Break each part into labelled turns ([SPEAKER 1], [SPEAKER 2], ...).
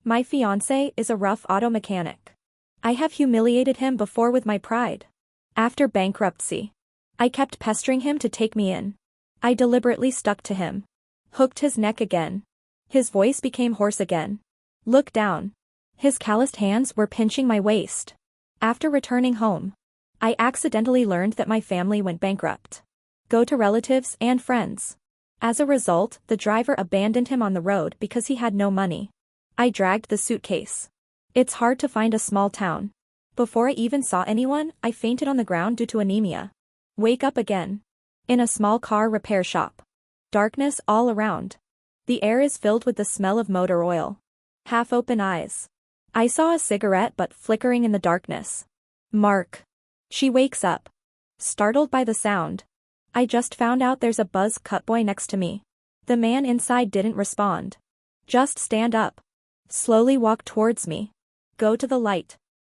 [SPEAKER 1] My fiance is a rough auto mechanic. I have humiliated him before with my pride. After bankruptcy, I kept pestering him to take me in. I deliberately stuck to him. Hooked his neck again. His voice became hoarse again. Look down. His calloused hands were pinching my waist. After returning home, I accidentally learned that my family went bankrupt. Go to relatives and friends. As a result, the driver abandoned him on the road because he had no money. I dragged the suitcase. It's hard to find a small town. Before I even saw anyone, I fainted on the ground due to anemia. Wake up again. In a small car repair shop. Darkness all around. The air is filled with the smell of motor oil. Half-open eyes. I saw a cigarette butt flickering in the darkness. Mark. She wakes up. Startled by the sound. I just found out there's a buzz cut boy next to me. The man inside didn't respond. Just stand up. Slowly walk towards me. Go to the light.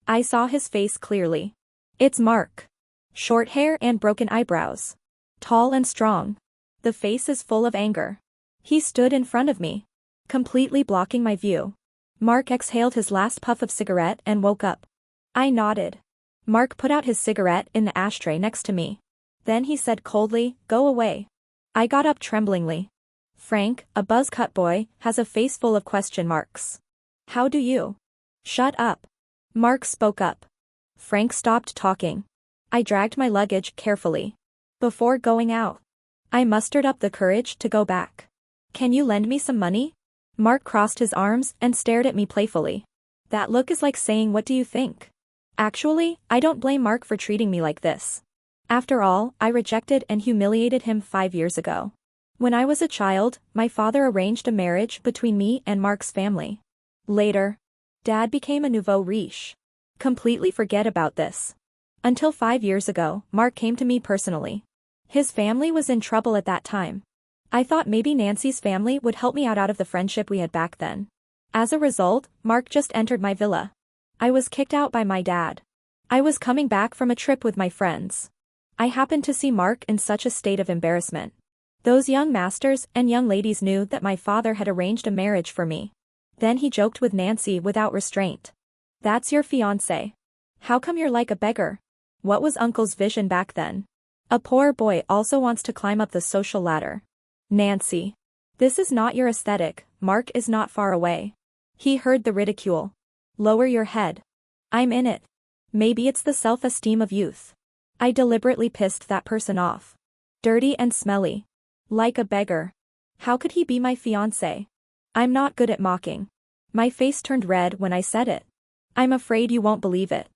[SPEAKER 1] I saw his face clearly. It's Mark. Short hair and broken eyebrows. Tall and strong. The face is full of anger. He stood in front of me, completely blocking my view. Mark exhaled his last puff of cigarette and woke up. I nodded. Mark put out his cigarette in the ashtray next to me. Then he said coldly, "Go away." I got up tremblingly. Frank, a buzz cut boy, has a face full of question marks. How do you? Shut up. Mark spoke up. Frank stopped talking. I dragged my luggage carefully. Before going out, I mustered up the courage to go back. Can you lend me some money? Mark crossed his arms and stared at me playfully. That look is like saying, "What do you think?" Actually, I don't blame Mark for treating me like this. After all, I rejected and humiliated him 5 years ago. When I was a child, my father arranged a marriage between me and Mark's family. Later, Dad became a nouveau riche. Completely forget about this. Until 5 years ago, Mark came to me personally. His family was in trouble at that time. I thought maybe Nancy's family would help me out of the friendship we had back then. As a result, Mark just entered my villa. I was kicked out by my dad. I was coming back from a trip with my friends. I happened to see Mark in such a state of embarrassment. Those young masters and young ladies knew that my father had arranged a marriage for me. Then he joked with Nancy without restraint. That's your fiance. How come you're like a beggar? What was Uncle's vision back then? A poor boy also wants to climb up the social ladder. Nancy. This is not your aesthetic, Mark is not far away. He heard the ridicule. Lower your head. I'm in it. Maybe it's the self-esteem of youth. I deliberately pissed that person off. Dirty and smelly. Like a beggar. How could he be my fiance? I'm not good at mocking. My face turned red when I said it. I'm afraid you won't believe it.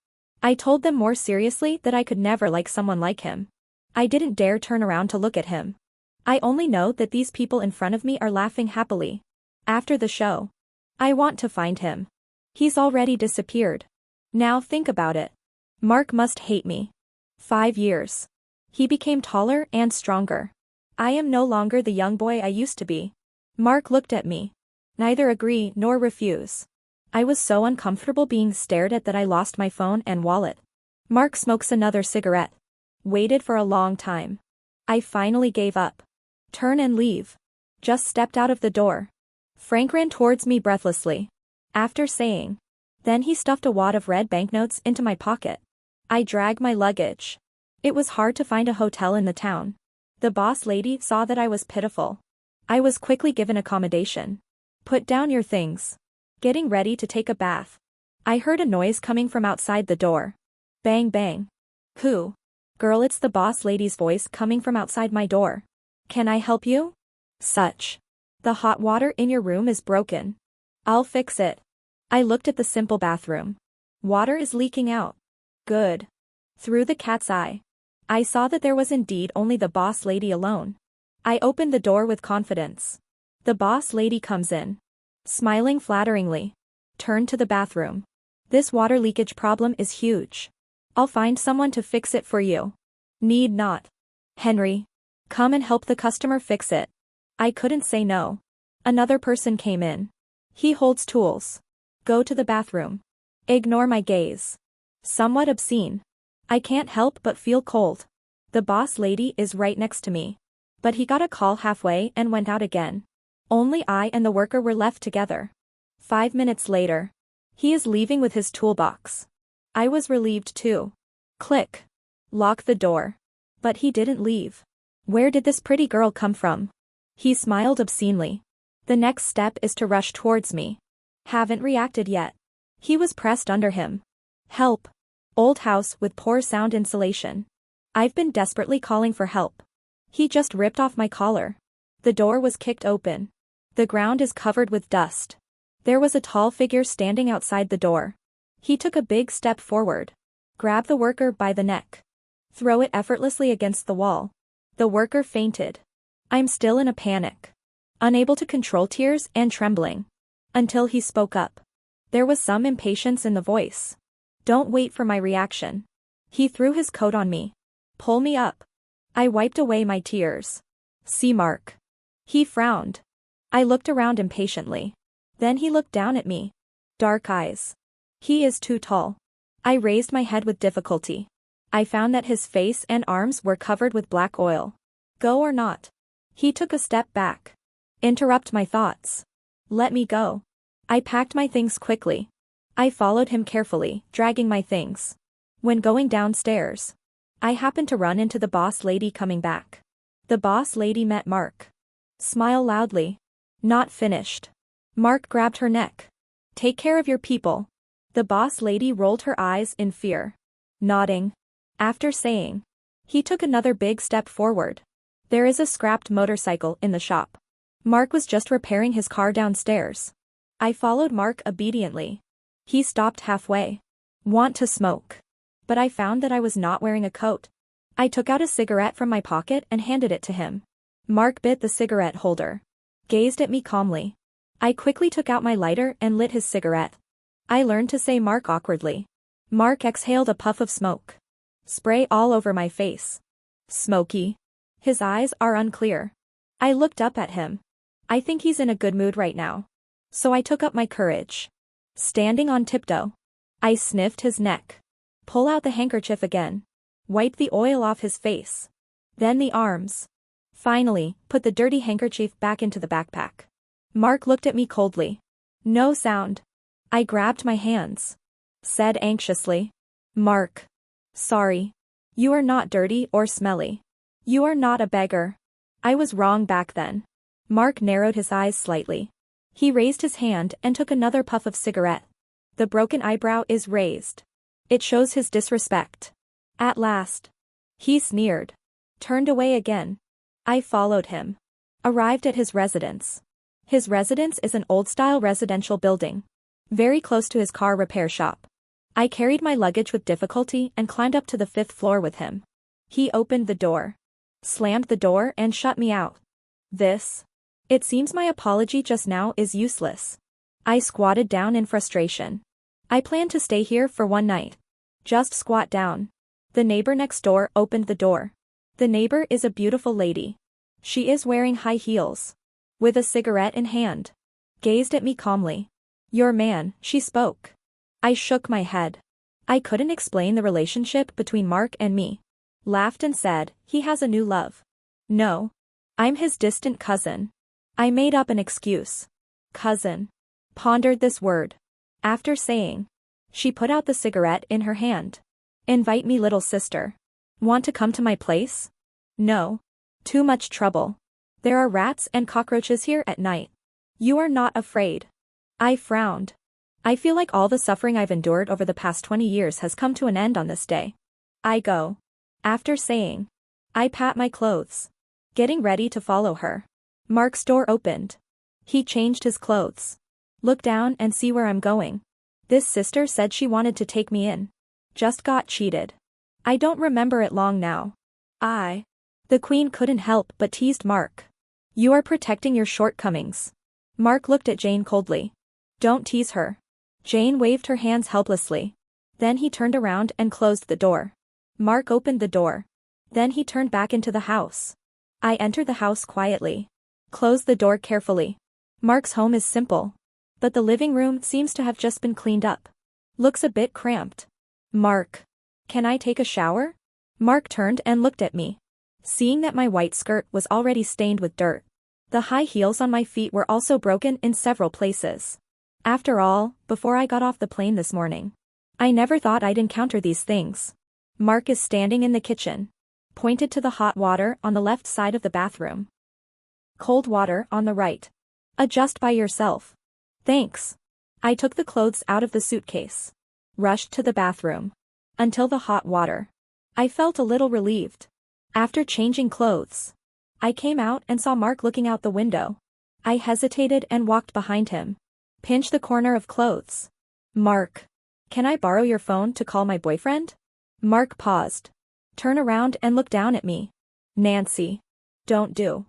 [SPEAKER 1] I told them more seriously that I could never like someone like him. I didn't dare turn around to look at him. I only know that these people in front of me are laughing happily. After the show, I want to find him. He's already disappeared. Now think about it. Mark must hate me. 5 years. He became taller and stronger. I am no longer the young boy I used to be. Mark looked at me. Neither agree nor refuse. I was so uncomfortable being stared at that I lost my phone and wallet. Mark smokes another cigarette. Waited for a long time. I finally gave up. Turn and leave. Just stepped out of the door. Frank ran towards me breathlessly. After saying. Then he stuffed a wad of red banknotes into my pocket. I dragged my luggage. It was hard to find a hotel in the town. The boss lady saw that I was pitiful. I was quickly given accommodation. Put down your things. Getting ready to take a bath. I heard a noise coming from outside the door. Bang bang. Who? Girl, it's the boss lady's voice coming from outside my door. Can I help you? Such. The hot water in your room is broken. I'll fix it. I looked at the simple bathroom. Water is leaking out. Good. Through the cat's eye. I saw that there was indeed only the boss lady alone. I opened the door with confidence. The boss lady comes in. Smiling flatteringly. Turned to the bathroom. This water leakage problem is huge. I'll find someone to fix it for you. Need not. Henry. Come and help the customer fix it. I couldn't say no. Another person came in. He holds tools. Go to the bathroom. Ignore my gaze. Somewhat obscene. I can't help but feel cold. The boss lady is right next to me. But he got a call halfway and went out again. Only I and the worker were left together. 5 minutes later. He is leaving with his toolbox. I was relieved too. Click. Lock the door. But he didn't leave. Where did this pretty girl come from? He smiled obscenely. The next step is to rush towards me. Haven't reacted yet. He was pressed under him. Help. Old house with poor sound insulation. I've been desperately calling for help. He just ripped off my collar. The door was kicked open. The ground is covered with dust. There was a tall figure standing outside the door. He took a big step forward. Grab the worker by the neck. Throw it effortlessly against the wall. The worker fainted. I'm still in a panic. Unable to control tears and trembling. Until he spoke up. There was some impatience in the voice. Don't wait for my reaction. He threw his coat on me. Pull me up. I wiped away my tears. See Mark. He frowned. I looked around impatiently. Then he looked down at me. Dark eyes. He is too tall. I raised my head with difficulty. I found that his face and arms were covered with black oil. Go or not? He took a step back. Interrupt my thoughts. Let me go. I packed my things quickly. I followed him carefully, dragging my things. When going downstairs, I happened to run into the boss lady coming back. The boss lady met Mark. Smile loudly. Not finished. Mark grabbed her neck. Take care of your people. The boss lady rolled her eyes in fear. Nodding. After saying. He took another big step forward. There is a scrapped motorcycle in the shop. Mark was just repairing his car downstairs. I followed Mark obediently. He stopped halfway. Want to smoke? But I found that I was not wearing a coat. I took out a cigarette from my pocket and handed it to him. Mark bit the cigarette holder. Gazed at me calmly. I quickly took out my lighter and lit his cigarette. I learned to say Mark awkwardly. Mark exhaled a puff of smoke. Spray all over my face. Smoky. His eyes are unclear. I looked up at him. I think he's in a good mood right now. So I took up my courage. Standing on tiptoe. I sniffed his neck. Pull out the handkerchief again. Wipe the oil off his face. Then the arms. Finally, put the dirty handkerchief back into the backpack. Mark looked at me coldly. No sound. I grabbed my hands. Said anxiously. Mark. Sorry. You are not dirty or smelly. You are not a beggar. I was wrong back then. Mark narrowed his eyes slightly. He raised his hand and took another puff of cigarette. The broken eyebrow is raised. It shows his disrespect. At last. He sneered. Turned away again. I followed him. Arrived at his residence. His residence is an old-style residential building. Very close to his car repair shop. I carried my luggage with difficulty and climbed up to the 5th floor with him. He opened the door. Slammed the door and shut me out. This. It seems my apology just now is useless. I squatted down in frustration. I plan to stay here for one night. Just squat down. The neighbor next door opened the door. The neighbor is a beautiful lady. She is wearing high heels. With a cigarette in hand. Gazed at me calmly. Your man, she spoke. I shook my head. I couldn't explain the relationship between Mark and me. Laughed and said, he has a new love. No. I'm his distant cousin. I made up an excuse. Cousin. Pondered this word. After saying. She put out the cigarette in her hand. Invite me, little sister. Want to come to my place? No. Too much trouble. There are rats and cockroaches here at night. You are not afraid. I frowned. I feel like all the suffering I've endured over the past 20 years has come to an end on this day. I go. After saying. I pat my clothes. Getting ready to follow her. Mark's door opened. He changed his clothes. Look down and see where I'm going. This sister said she wanted to take me in. Just got cheated. I don't remember it long now. The queen couldn't help but teased Mark. You are protecting your shortcomings. Mark looked at Jane coldly. Don't tease her. Jane waved her hands helplessly. Then he turned around and closed the door. Mark opened the door. Then he turned back into the house. I entered the house quietly. Closed the door carefully. Mark's home is simple. But the living room seems to have just been cleaned up. Looks a bit cramped. Mark. Can I take a shower? Mark turned and looked at me. Seeing that my white skirt was already stained with dirt. The high heels on my feet were also broken in several places. After all, before I got off the plane this morning, I never thought I'd encounter these things. Mark is standing in the kitchen. Pointed to the hot water on the left side of the bathroom. Cold water on the right. Adjust by yourself. Thanks. I took the clothes out of the suitcase. Rushed to the bathroom. Until the hot water. I felt a little relieved. After changing clothes, I came out and saw Mark looking out the window. I hesitated and walked behind him. Pinch the corner of clothes. Mark. Can I borrow your phone to call my boyfriend? Mark paused. Turn around and look down at me. Nancy. Don't do.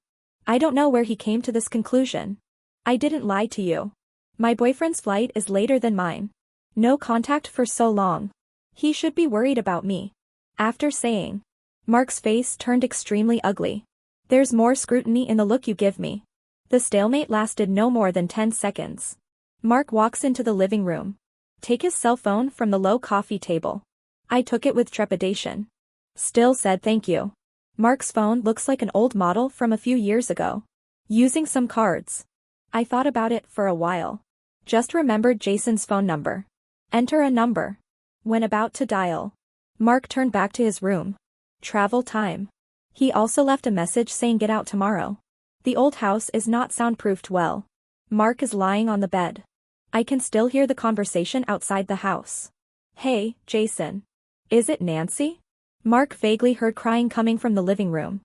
[SPEAKER 1] I don't know where he came to this conclusion. I didn't lie to you. My boyfriend's flight is later than mine. No contact for so long. He should be worried about me. After saying. Mark's face turned extremely ugly. There's more scrutiny in the look you give me. The stalemate lasted no more than 10 seconds. Mark walks into the living room. Take his cell phone from the low coffee table. I took it with trepidation. Still said thank you. Mark's phone looks like an old model from a few years ago. Using some cards. I thought about it for a while. Just remembered Jason's phone number. Enter a number. When about to dial. Mark turned back to his room. Travel time. He also left a message saying get out tomorrow. The old house is not soundproofed well. Mark is lying on the bed. I can still hear the conversation outside the house. Hey, Jason. Is it Nancy? Mark vaguely heard crying coming from the living room.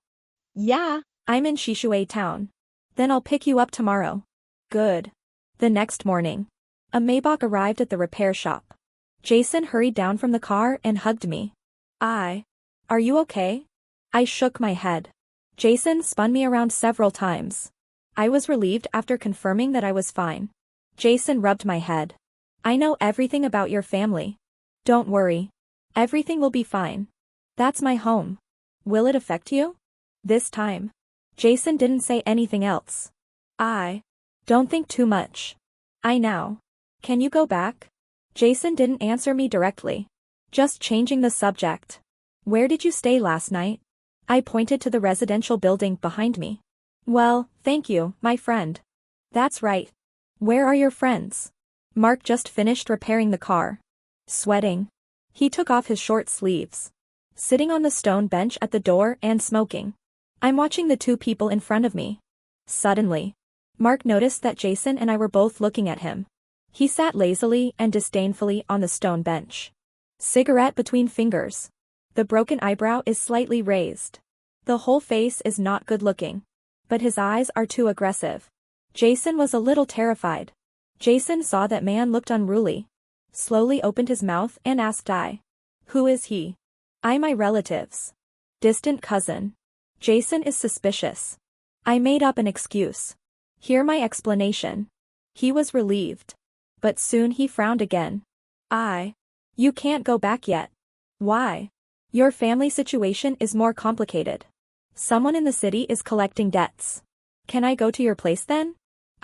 [SPEAKER 1] Yeah, I'm in Shishui town. Then I'll pick you up tomorrow. Good. The next morning. A Maybach arrived at the repair shop. Jason hurried down from the car and hugged me. Are you okay? I shook my head. Jason spun me around several times. I was relieved after confirming that I was fine. Jason rubbed my head. I know everything about your family. Don't worry. Everything will be fine. That's my home. Will it affect you? This time. Jason didn't say anything else. I don't think too much. I know. Can you go back? Jason didn't answer me directly. Just changing the subject. Where did you stay last night? I pointed to the residential building behind me. Well, thank you, my friend. That's right. Where are your friends? Mark just finished repairing the car. Sweating. He took off his short sleeves. Sitting on the stone bench at the door and smoking. I'm watching the two people in front of me. Suddenly. Mark noticed that Jason and I were both looking at him. He sat lazily and disdainfully on the stone bench. Cigarette between fingers. The broken eyebrow is slightly raised. The whole face is not good looking. But his eyes are too aggressive. Jason was a little terrified. Jason saw that man looked unruly. Slowly opened his mouth and asked Who is he? I my relatives. Distant cousin. Jason is suspicious. I made up an excuse. Hear my explanation. He was relieved. But soon he frowned again. You can't go back yet. Why? Your family situation is more complicated. Someone in the city is collecting debts. Can I go to your place then?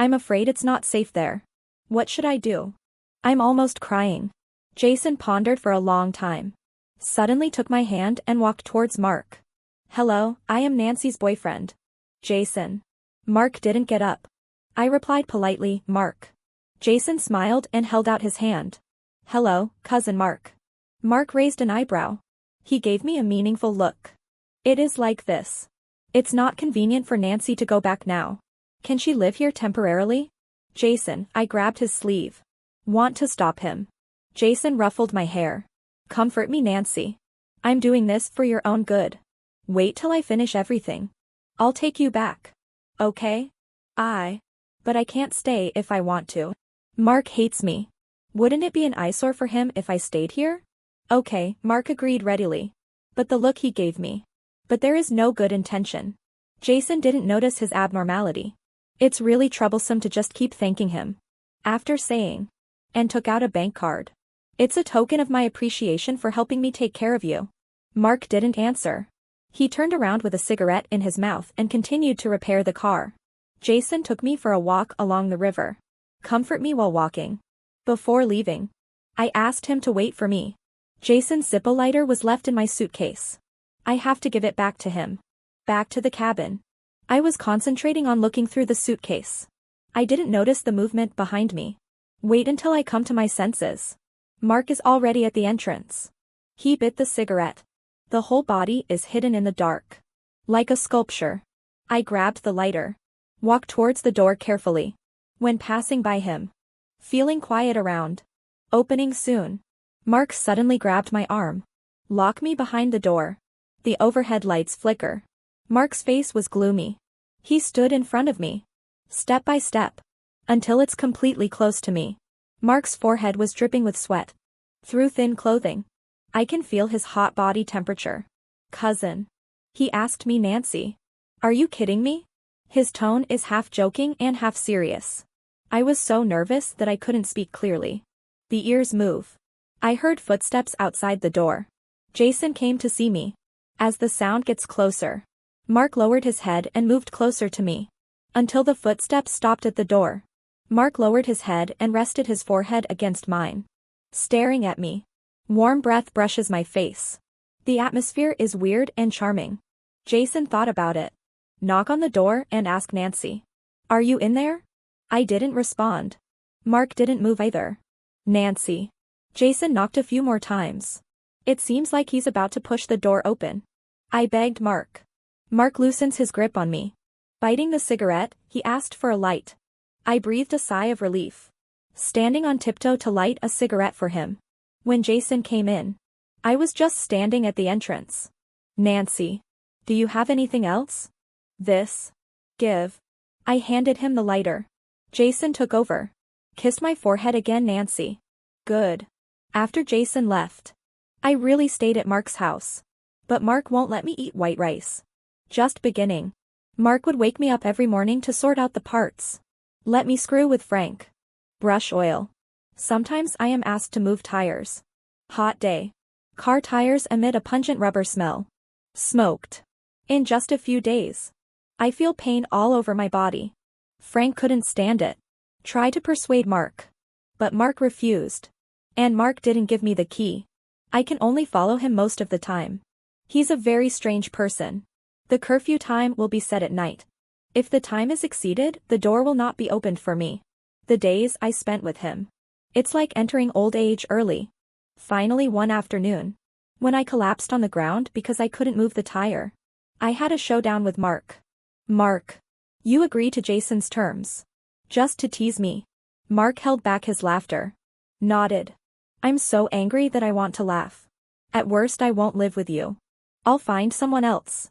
[SPEAKER 1] I'm afraid it's not safe there. What should I do? I'm almost crying. Jason pondered for a long time. Suddenly took my hand and walked towards Mark. Hello, I am Nancy's boyfriend. Jason. Mark didn't get up. I replied politely, Mark. Jason smiled and held out his hand. Hello, cousin Mark. Mark raised an eyebrow. He gave me a meaningful look. It is like this. It's not convenient for Nancy to go back now. Can she live here temporarily? Jason, I grabbed his sleeve. Want to stop him. Jason ruffled my hair. Comfort me, Nancy. I'm doing this for your own good. Wait till I finish everything. I'll take you back. Okay? But I can't stay if I want to. Mark hates me. Wouldn't it be an eyesore for him if I stayed here? Okay, Mark agreed readily. But the look he gave me. But there is no good intention. Jason didn't notice his abnormality. It's really troublesome to just keep thanking him. After saying. And took out a bank card. It's a token of my appreciation for helping me take care of you. Mark didn't answer. He turned around with a cigarette in his mouth and continued to repair the car. Jason took me for a walk along the river. Comfort me while walking. Before leaving. I asked him to wait for me. Jason's Zippo lighter was left in my suitcase. I have to give it back to him. Back to the cabin. I was concentrating on looking through the suitcase. I didn't notice the movement behind me. Wait until I come to my senses. Mark is already at the entrance. He bit the cigarette. The whole body is hidden in the dark. Like a sculpture. I grabbed the lighter. Walked towards the door carefully. When passing by him. Feeling quiet around. Opening soon. Mark suddenly grabbed my arm. Lock me behind the door. The overhead lights flicker. Mark's face was gloomy. He stood in front of me. Step by step. Until it's completely close to me. Mark's forehead was dripping with sweat. Through thin clothing. I can feel his hot body temperature. Cousin. He asked me, Nancy. Are you kidding me? His tone is half joking and half serious. I was so nervous that I couldn't speak clearly. The ears move. I heard footsteps outside the door. Jason came to see me. As the sound gets closer. Mark lowered his head and moved closer to me. Until the footsteps stopped at the door. Mark lowered his head and rested his forehead against mine. Staring at me. Warm breath brushes my face. The atmosphere is weird and charming. Jason thought about it. Knock on the door and ask Nancy. Are you in there? I didn't respond. Mark didn't move either. Nancy. Jason knocked a few more times. It seems like he's about to push the door open. I begged Mark. Mark loosens his grip on me. Biting the cigarette, he asked for a light. I breathed a sigh of relief. Standing on tiptoe to light a cigarette for him. When Jason came in. I was just standing at the entrance. Nancy. Do you have anything else? This. Give. I handed him the lighter. Jason took over. Kissed my forehead again, Nancy. Good. After Jason left. I really stayed at Mark's house. But Mark won't let me eat white rice. Just beginning. Mark would wake me up every morning to sort out the parts. Let me screw with Frank. Brush oil. Sometimes I am asked to move tires. Hot day. Car tires emit a pungent rubber smell. Smoked. In just a few days. I feel pain all over my body. Frank couldn't stand it. Tried to persuade Mark. But Mark refused. And Mark didn't give me the key. I can only follow him most of the time. He's a very strange person. The curfew time will be set at night. If the time is exceeded, the door will not be opened for me. The days I spent with him. It's like entering old age early. Finally one afternoon. When I collapsed on the ground because I couldn't move the tire. I had a showdown with Mark. Mark. You agree to Jason's terms. Just to tease me. Mark held back his laughter. Nodded. I'm so angry that I want to laugh. At worst I won't live with you. I'll find someone else.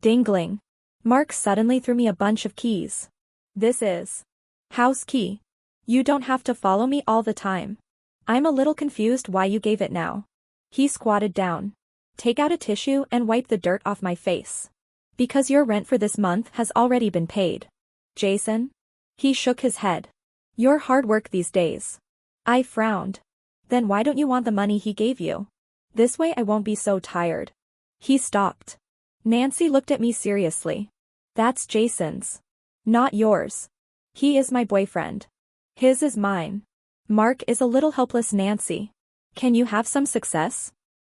[SPEAKER 1] Dingling. Mark suddenly threw me a bunch of keys. This is. House key. You don't have to follow me all the time. I'm a little confused why you gave it now. He squatted down. Take out a tissue and wipe the dirt off my face. Because your rent for this month has already been paid. Jason? He shook his head. Your hard work these days. I frowned. Then why don't you want the money he gave you? This way I won't be so tired. He stopped. Nancy looked at me seriously. That's Jason's. Not yours. He is my boyfriend. His is mine. Mark is a little helpless, Nancy. Can you have some success?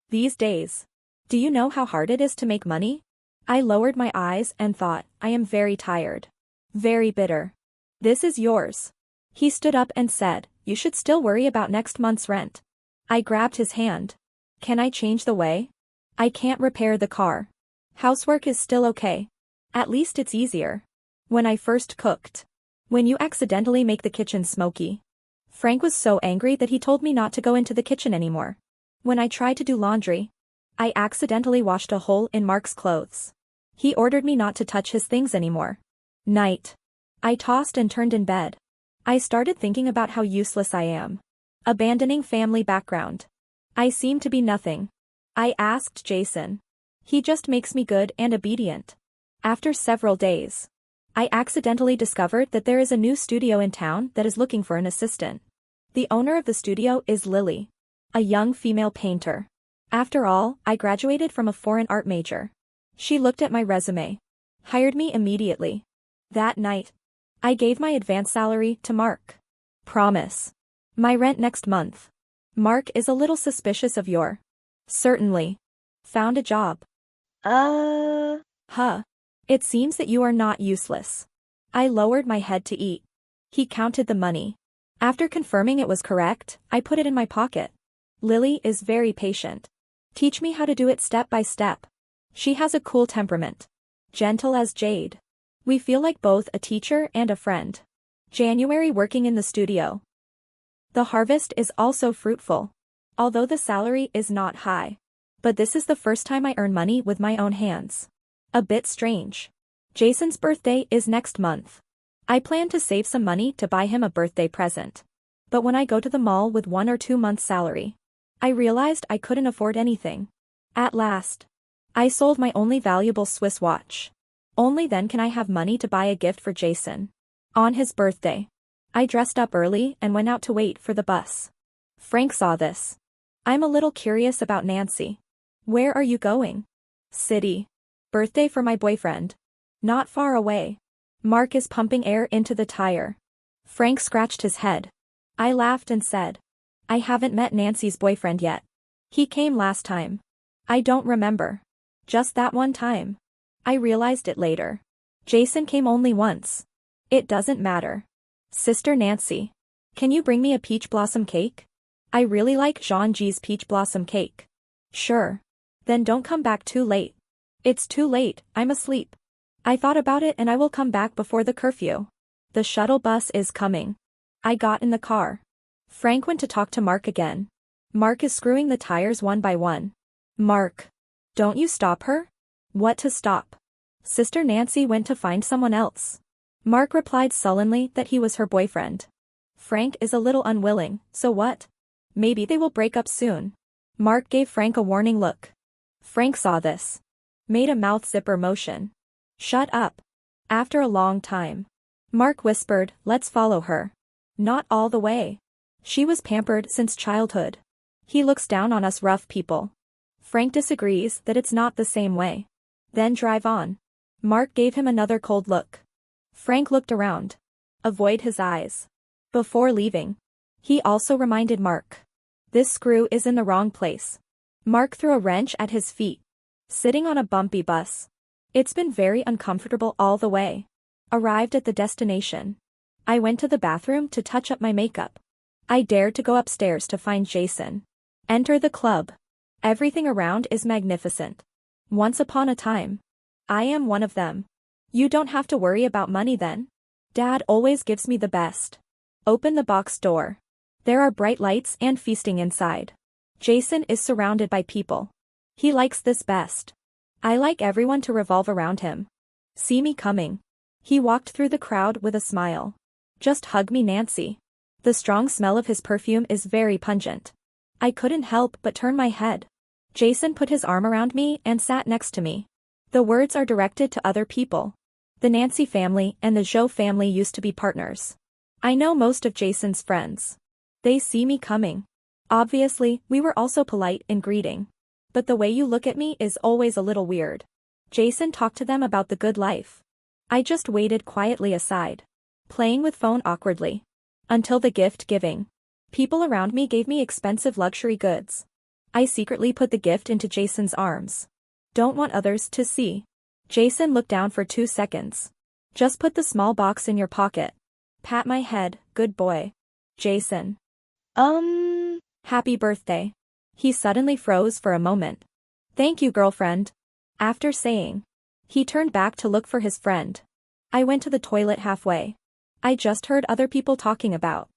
[SPEAKER 1] These days. Do you know how hard it is to make money? I lowered my eyes and thought, I am very tired. Very bitter. This is yours. He stood up and said, you should still worry about next month's rent. I grabbed his hand. Can I change the way? I can't repair the car. Housework is still okay. At least it's easier. When I first cooked. When you accidentally make the kitchen smoky. Frank was so angry that he told me not to go into the kitchen anymore. When I tried to do laundry. I accidentally washed a hole in Mark's clothes. He ordered me not to touch his things anymore. Night. I tossed and turned in bed. I started thinking about how useless I am. Abandoning family background. I seem to be nothing. I asked Jason. He just makes me good and obedient. After several days. I accidentally discovered that there is a new studio in town that is looking for an assistant. The owner of the studio is Lily. A young female painter. After all, I graduated from a foreign art major. She looked at my resume. Hired me immediately. That night. I gave my advance salary to Mark. Promise. My rent next month. Mark is a little suspicious of your. Certainly. Found a job. Huh. It seems that you are not useless. I lowered my head to eat. He counted the money. After confirming it was correct, I put it in my pocket. Lily is very patient. Teach me how to do it step by step. She has a cool temperament. Gentle as jade. We feel like both a teacher and a friend. January working in the studio. The harvest is also fruitful. Although the salary is not high. But this is the first time I earn money with my own hands. A bit strange. Jason's birthday is next month. I plan to save some money to buy him a birthday present. But when I go to the mall with 1 or 2 months' salary, I realized I couldn't afford anything. At last, I sold my only valuable Swiss watch. Only then can I have money to buy a gift for Jason. On his birthday, I dressed up early and went out to wait for the bus. Frank saw this. I'm a little curious about Nancy. Where are you going? City. Birthday for my boyfriend. Not far away. Mark is pumping air into the tire. Frank scratched his head. I laughed and said, I haven't met Nancy's boyfriend yet. He came last time. I don't remember. Just that one time. I realized it later. Jason came only once. It doesn't matter. Sister Nancy. Can you bring me a peach blossom cake? I really like Jean G's peach blossom cake. Sure. Then don't come back too late. It's too late, I'm asleep. I thought about it and I will come back before the curfew. The shuttle bus is coming. I got in the car. Frank went to talk to Mark again. Mark is screwing the tires one by one. Mark. Don't you stop her? What to stop? Sister Nancy went to find someone else. Mark replied sullenly that he was her boyfriend. Frank is a little unwilling, so what? Maybe they will break up soon. Mark gave Frank a warning look. Frank saw this. Made a mouth zipper motion. Shut up. After a long time. Mark whispered, let's follow her. Not all the way. She was pampered since childhood. He looks down on us rough people. Frank disagrees that it's not the same way. Then drive on. Mark gave him another cold look. Frank looked around. Avoid his eyes. Before leaving, he also reminded Mark. This screw is in the wrong place. Mark threw a wrench at his feet. Sitting on a bumpy bus. It's been very uncomfortable all the way. Arrived at the destination. I went to the bathroom to touch up my makeup. I dared to go upstairs to find Jason. Enter the club. Everything around is magnificent. Once upon a time. I am one of them. You don't have to worry about money then. Dad always gives me the best. Open the box door. There are bright lights and feasting inside. Jason is surrounded by people. He likes this best. I like everyone to revolve around him. See me coming. He walked through the crowd with a smile. Just hug me, Nancy. The strong smell of his perfume is very pungent. I couldn't help but turn my head. Jason put his arm around me and sat next to me. The words are directed to other people. The Nancy family and the Zhou family used to be partners. I know most of Jason's friends. They see me coming. Obviously, we were also polite in greeting. But the way you look at me is always a little weird. Jason talked to them about the good life. I just waited quietly aside. Playing with phone awkwardly. Until the gift giving. People around me gave me expensive luxury goods. I secretly put the gift into Jason's arms. Don't want others to see. Jason looked down for 2 seconds. Just put the small box in your pocket. Pat my head, good boy. Jason. Happy birthday. He suddenly froze for a moment. Thank you, girlfriend. After saying. He turned back to look for his friend. I went to the toilet halfway. I just heard other people talking about.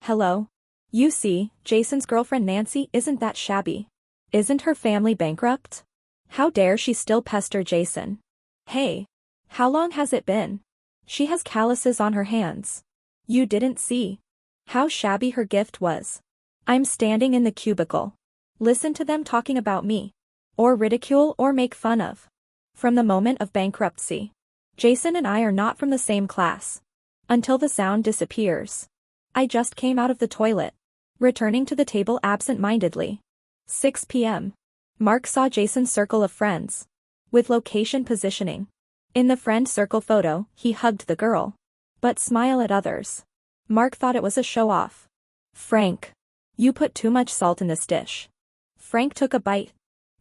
[SPEAKER 1] Hello. You see, Jason's girlfriend Nancy isn't that shabby. Isn't her family bankrupt? How dare she still pester Jason? Hey. How long has it been? She has calluses on her hands. You didn't see. How shabby her gift was. I'm standing in the cubicle. Listen to them talking about me. Or ridicule or make fun of. From the moment of bankruptcy. Jason and I are not from the same class. Until the sound disappears. I just came out of the toilet. Returning to the table absent-mindedly. 6 p.m. Mark saw Jason's circle of friends. With location positioning. In the friend circle photo, he hugged the girl. But smile at others. Mark thought it was a show-off. Frank. You put too much salt in this dish. Frank took a bite.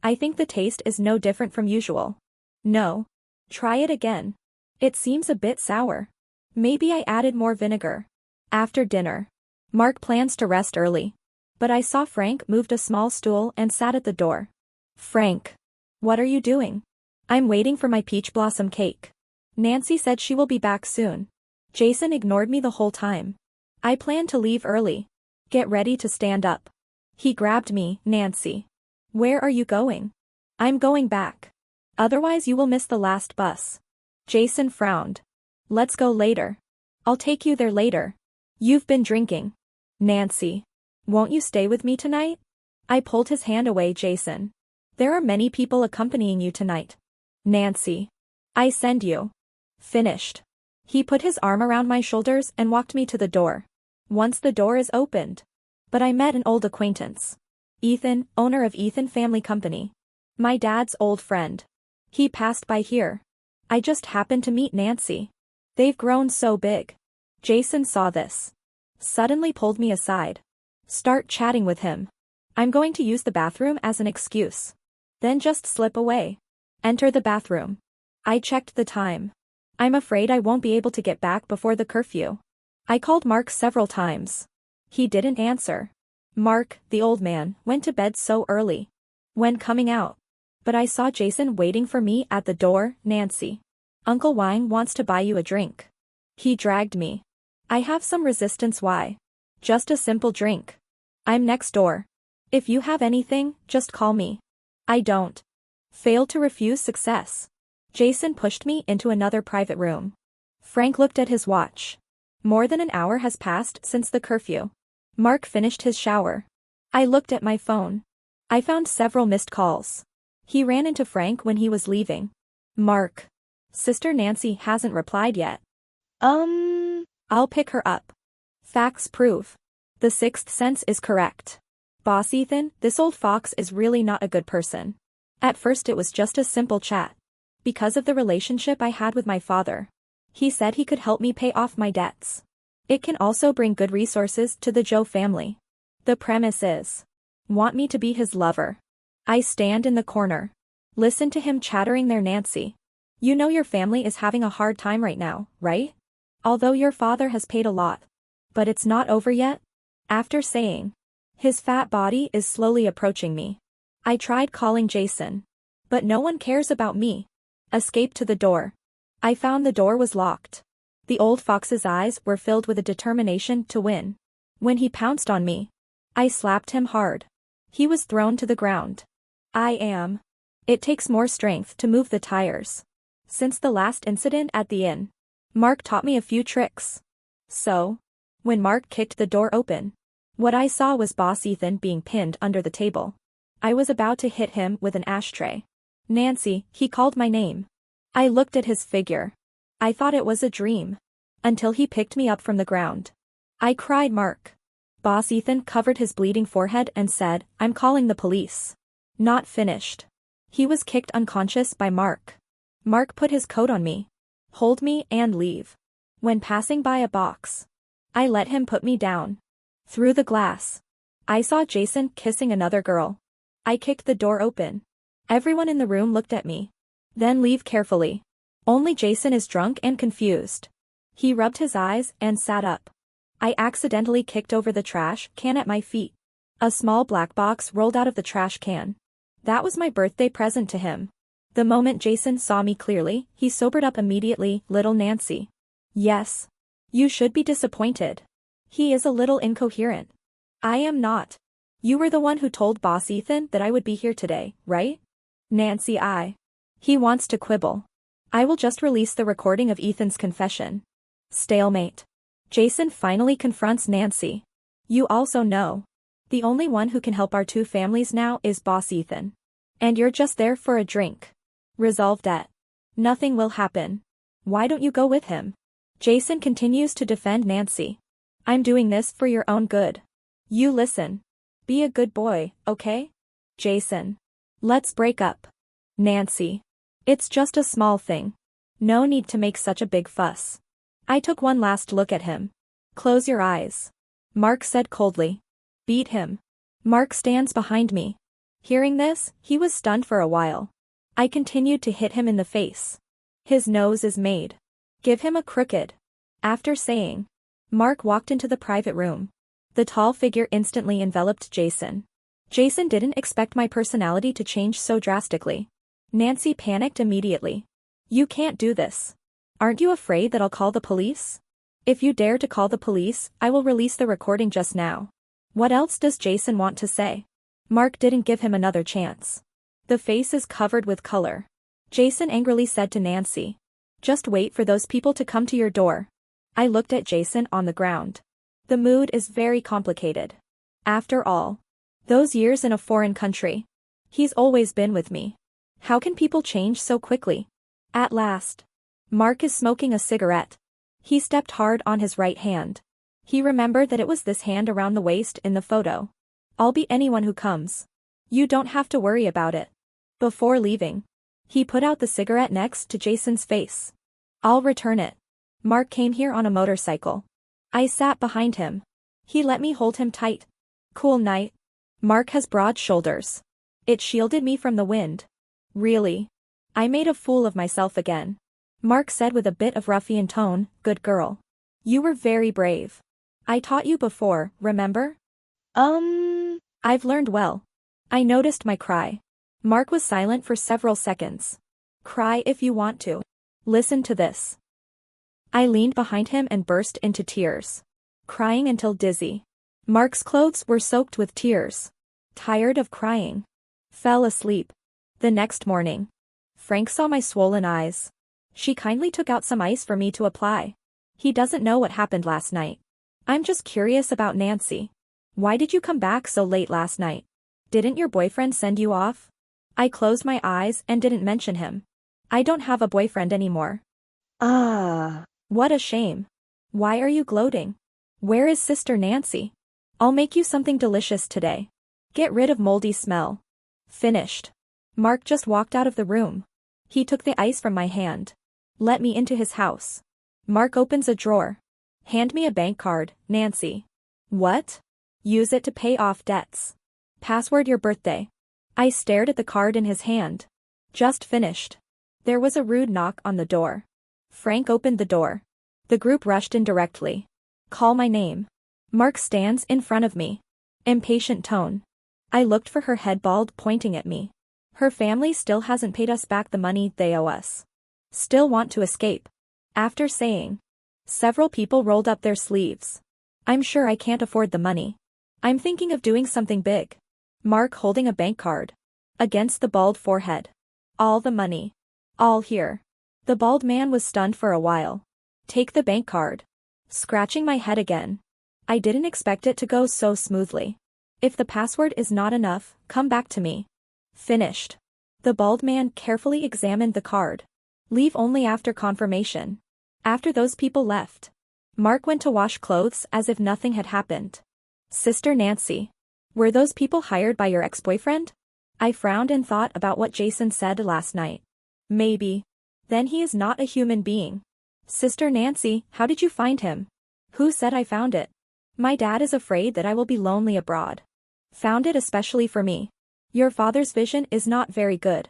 [SPEAKER 1] I think the taste is no different from usual. No. Try it again. It seems a bit sour. Maybe I added more vinegar. After dinner. Mark plans to rest early. But I saw Frank moved a small stool and sat at the door. Frank. What are you doing? I'm waiting for my peach blossom cake. Nancy said she will be back soon. Jason ignored me the whole time. I plan to leave early. Get ready to stand up. He grabbed me, Nancy. Where are you going? I'm going back. Otherwise you will miss the last bus. Jason frowned. Let's go later. I'll take you there later. You've been drinking. Nancy. Won't you stay with me tonight? I pulled his hand away. Jason. There are many people accompanying you tonight. Nancy. I send you. Finished. He put his arm around my shoulders and walked me to the door. Once the door is opened. But I met an old acquaintance. Ethan, owner of Ethan Family Company. My dad's old friend. He passed by here. I just happened to meet Nancy. They've grown so big. Jason saw this. Suddenly pulled me aside. Start chatting with him. I'm going to use the bathroom as an excuse. Then just slip away. Enter the bathroom. I checked the time. I'm afraid I won't be able to get back before the curfew. I called Mark several times. He didn't answer. Mark, the old man, went to bed so early. When coming out. But I saw Jason waiting for me at the door. Nancy. Uncle Wang wants to buy you a drink. He dragged me. I have some resistance. Why? Just a simple drink. I'm next door. If you have anything, just call me. I don't. Failed to refuse success. Jason pushed me into another private room. Frank looked at his watch. More than an hour has passed since the curfew. Mark finished his shower. I looked at my phone. I found several missed calls. He ran into Frank when he was leaving. Mark. Sister Nancy hasn't replied yet. I'll pick her up. Facts prove. The sixth sense is correct. Boss Ethan, this old fox is really not a good person. At first it was just a simple chat. Because of the relationship I had with my father. He said he could help me pay off my debts. It can also bring good resources to the Joe family. The premise is. Want me to be his lover. I stand in the corner. Listen to him chattering there. Nancy. You know your family is having a hard time right now, right? Although your father has paid a lot. But it's not over yet? After saying. His fat body is slowly approaching me. I tried calling Jason. But no one cares about me. Escape to the door. I found the door was locked. The old fox's eyes were filled with a determination to win. When he pounced on me. I slapped him hard. He was thrown to the ground. It takes more strength to move the tires. Since the last incident at the inn. Mark taught me a few tricks. So. When Mark kicked the door open. What I saw was Boss Ethan being pinned under the table. I was about to hit him with an ashtray. Nancy, he called my name. I looked at his figure. I thought it was a dream. Until he picked me up from the ground. I cried. Mark. Boss Ethan covered his bleeding forehead and said, I'm calling the police. Not finished. He was kicked unconscious by Mark. Mark put his coat on me. Hold me and leave. When passing by a box. I let him put me down. Through the glass. I saw Jason kissing another girl. I kicked the door open. Everyone in the room looked at me. Then leave carefully. Only Jason is drunk and confused. He rubbed his eyes and sat up. I accidentally kicked over the trash can at my feet. A small black box rolled out of the trash can. That was my birthday present to him. The moment Jason saw me clearly, he sobered up immediately. Little Nancy. Yes. You should be disappointed. He is a little incoherent. I am not. You were the one who told Boss Ethan that I would be here today, right? Nancy. He wants to quibble. I will just release the recording of Ethan's confession. Stalemate. Jason finally confronts Nancy. You also know. The only one who can help our two families now is Boss Ethan. And you're just there for a drink. Resolve debt. Nothing will happen. Why don't you go with him? Jason continues to defend Nancy. I'm doing this for your own good. You listen. Be a good boy, okay? Jason. Let's break up. Nancy. It's just a small thing. No need to make such a big fuss. I took one last look at him. Close your eyes. Mark said coldly. Beat him. Mark stands behind me. Hearing this, he was stunned for a while. I continued to hit him in the face. His nose is made. Give him a crooked. After saying. Mark walked into the private room. The tall figure instantly enveloped Jason. Jason didn't expect my personality to change so drastically. Nancy panicked immediately. You can't do this. Aren't you afraid that I'll call the police? If you dare to call the police, I will release the recording just now. What else does Jason want to say? Mark didn't give him another chance. The face is covered with color. Jason angrily said to Nancy. Just wait for those people to come to your door. I looked at Jason on the ground. The mood is very complicated. After all, those years in a foreign country. He's always been with me. How can people change so quickly? At last. Mark is smoking a cigarette. He stepped hard on his right hand. He remembered that it was this hand around the waist in the photo. I'll be anyone who comes. You don't have to worry about it. Before leaving, he put out the cigarette next to Jason's face. I'll return it. Mark came here on a motorcycle. I sat behind him. He let me hold him tight. Cool night. Mark has broad shoulders. It shielded me from the wind. Really? I made a fool of myself again. Mark said with a bit of ruffian tone, good girl. You were very brave. I taught you before, remember? I've learned well. I noticed my cry. Mark was silent for several seconds. Cry if you want to. Listen to this. I leaned behind him and burst into tears. Crying until dizzy. Mark's clothes were soaked with tears. Tired of crying. Fell asleep. The next morning. Frank saw my swollen eyes. She kindly took out some ice for me to apply. He doesn't know what happened last night. I'm just curious about Nancy. Why did you come back so late last night? Didn't your boyfriend send you off? I closed my eyes and didn't mention him. I don't have a boyfriend anymore. What a shame. Why are you gloating? Where is Sister Nancy? I'll make you something delicious today. Get rid of moldy smell. Finished. Mark just walked out of the room. He took the ice from my hand. Let me into his house. Mark opens a drawer. Hand me a bank card, Nancy. What? Use it to pay off debts. Password your birthday. I stared at the card in his hand. Just finished. There was a rude knock on the door. Frank opened the door. The group rushed in directly. Call my name. Mark stands in front of me. Impatient tone. I looked for her head bald pointing at me. Her family still hasn't paid us back the money they owe us. Still want to escape. After saying. Several people rolled up their sleeves. I'm sure I can't afford the money. I'm thinking of doing something big. Mark holding a bank card. Against the bald forehead. All the money. All here. The bald man was stunned for a while. Take the bank card. Scratching my head again. I didn't expect it to go so smoothly. If the password is not enough, come back to me. Finished. The bald man carefully examined the card. Leave only after confirmation. After those people left. Mark went to wash clothes as if nothing had happened. Sister Nancy. Were those people hired by your ex-boyfriend? I frowned and thought about what Jason said last night. Maybe. Then he is not a human being. Sister Nancy, how did you find him? Who said I found it? My dad is afraid that I will be lonely abroad. Found it especially for me. Your father's vision is not very good.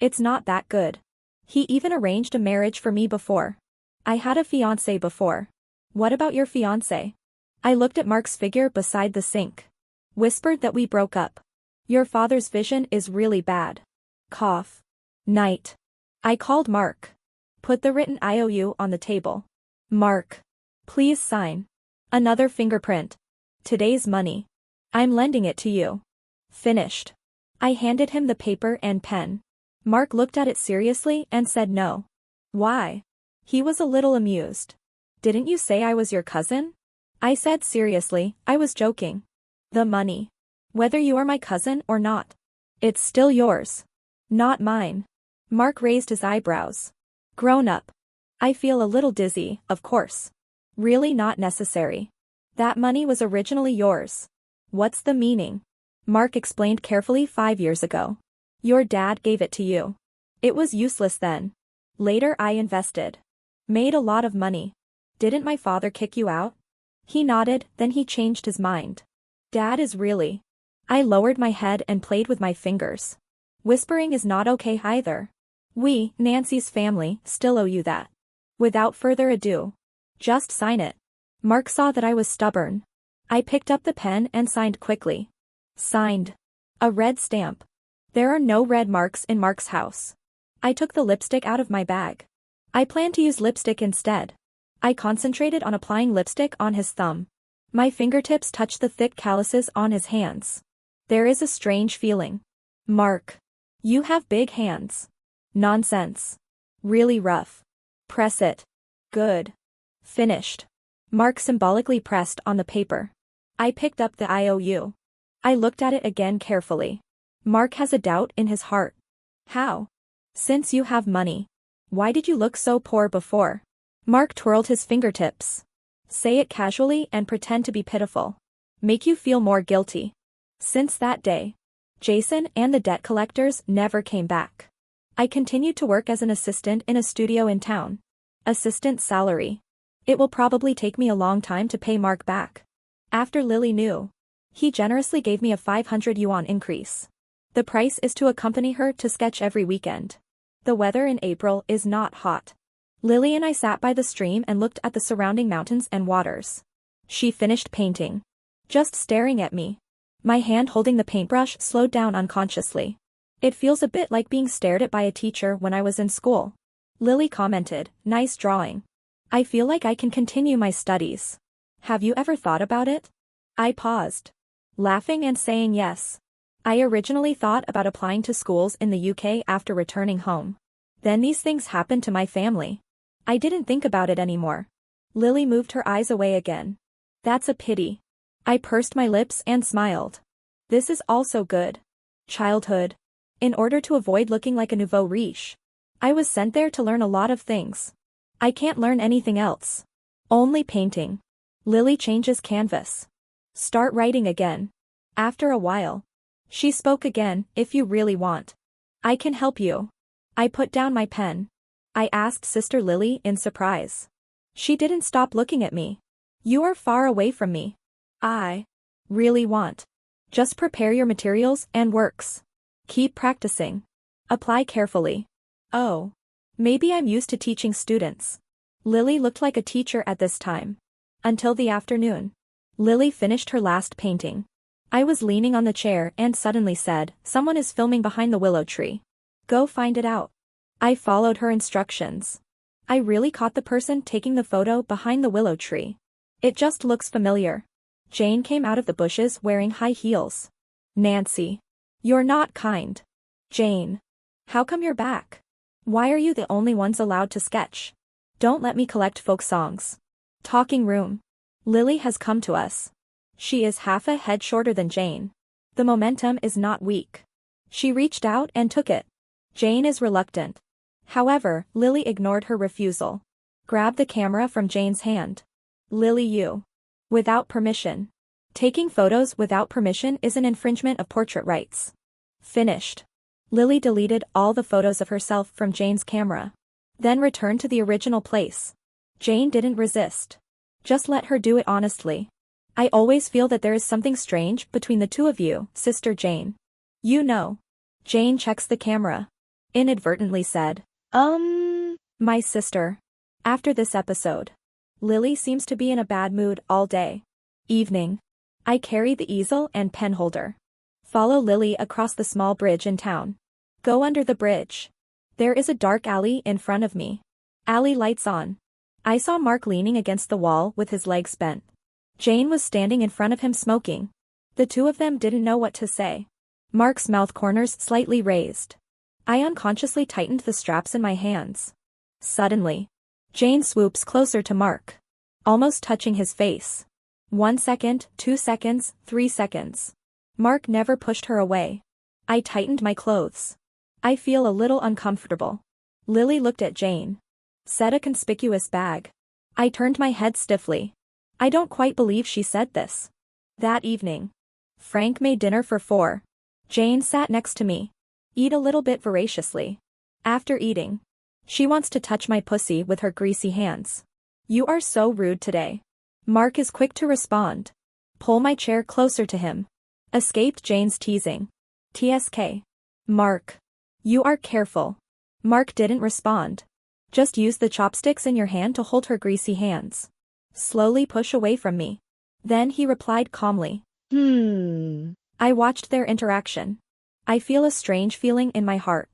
[SPEAKER 1] It's not that good. He even arranged a marriage for me before. I had a fiance before. What about your fiance? I looked at Mark's figure beside the sink. Whispered that we broke up. Your father's vision is really bad. Cough. Night. I called Mark. Put the written IOU on the table. Mark. Please sign. Another fingerprint. Today's money. I'm lending it to you. Finished. I handed him the paper and pen. Mark looked at it seriously and said no. Why? He was a little amused. Didn't you say I was your cousin? I said seriously, I was joking. The money. Whether you are my cousin or not. It's still yours. Not mine. Mark raised his eyebrows. Grown up. I feel a little dizzy, of course. Really not necessary. That money was originally yours. What's the meaning? Mark explained carefully 5 years ago. Your dad gave it to you. It was useless then. Later I invested. Made a lot of money. Didn't my father kick you out? He nodded, then he changed his mind. Dad is really. I lowered my head and played with my fingers. Whispering is not okay either. We, Nancy's family, still owe you that. Without further ado. Just sign it. Mark saw that I was stubborn. I picked up the pen and signed quickly. Signed. A red stamp. There are no red marks in Mark's house. I took the lipstick out of my bag. I planned to use lipstick instead. I concentrated on applying lipstick on his thumb. My fingertips touched the thick calluses on his hands. There is a strange feeling. Mark. You have big hands. Nonsense. Really rough. Press it. Good. Finished. Mark symbolically pressed on the paper. I picked up the IOU. I looked at it again carefully. Mark has a doubt in his heart. How? Since you have money. Why did you look so poor before? Mark twirled his fingertips. Say it casually and pretend to be pitiful. Make you feel more guilty. Since that day, Jason and the debt collectors never came back. I continued to work as an assistant in a studio in town. Assistant salary. It will probably take me a long time to pay Mark back. After Lily knew, he generously gave me a 500 yuan increase. The price is to accompany her to sketch every weekend. The weather in April is not hot. Lily and I sat by the stream and looked at the surrounding mountains and waters. She finished painting. Just staring at me. My hand holding the paintbrush slowed down unconsciously. It feels a bit like being stared at by a teacher when I was in school. Lily commented, nice drawing. I feel like I can continue my studies. Have you ever thought about it? I paused. Laughing and saying yes. I originally thought about applying to schools in the UK after returning home. Then these things happened to my family. I didn't think about it anymore. Lily moved her eyes away again. That's a pity. I pursed my lips and smiled. This is also good. Childhood. In order to avoid looking like a nouveau riche, I was sent there to learn a lot of things. I can't learn anything else. Only painting. Lily changes canvas. Start writing again. After a while. She spoke again, if you really want. I can help you. I put down my pen. I asked Sister Lily in surprise. She didn't stop looking at me. You are far away from me. I really want. Just prepare your materials and works. Keep practicing. Apply carefully. Oh. Maybe I'm used to teaching students. Lily looked like a teacher at this time. Until the afternoon. Lily finished her last painting. I was leaning on the chair and suddenly said, someone is filming behind the willow tree. Go find it out. I followed her instructions. I really caught the person taking the photo behind the willow tree. It just looks familiar. Jane came out of the bushes wearing high heels. Nancy. You're not kind. Jane. How come you're back? Why are you the only ones allowed to sketch? Don't let me collect folk songs. Talking room. Lily has come to us. She is half a head shorter than Jane. The momentum is not weak. She reached out and took it. Jane is reluctant. However, Lily ignored her refusal. Grab the camera from Jane's hand. Lily, you. Without permission. Taking photos without permission is an infringement of portrait rights. Finished. Lily deleted all the photos of herself from Jane's camera. Then returned to the original place. Jane didn't resist. Just let her do it honestly. I always feel that there is something strange between the two of you, Sister Jane. You know. Jane checks the camera. Inadvertently said. My sister. After this episode. Lily seems to be in a bad mood all day. Evening. I carry the easel and pen holder. Follow Lily across the small bridge in town. Go under the bridge. There is a dark alley in front of me. Alley lights on. I saw Mark leaning against the wall with his legs bent. Jane was standing in front of him smoking. The two of them didn't know what to say. Mark's mouth corners slightly raised. I unconsciously tightened the straps in my hands. Suddenly. Jane swoops closer to Mark. Almost touching his face. 1 second, 2 seconds, 3 seconds. Mark never pushed her away. I tightened my clothes. I feel a little uncomfortable. Lily looked at Jane. Said a conspicuous bag. I turned my head stiffly. I don't quite believe she said this. That evening. Frank made dinner for 4. Jane sat next to me. Eat a little bit voraciously. After eating. She wants to touch my pussy with her greasy hands. You are so rude today. Mark is quick to respond. Pull my chair closer to him. Escaped Jane's teasing. TSK. Mark. You are careful. Mark didn't respond. Just use the chopsticks in your hand to hold her greasy hands. Slowly push away from me. Then he replied calmly. I watched their interaction. I feel a strange feeling in my heart.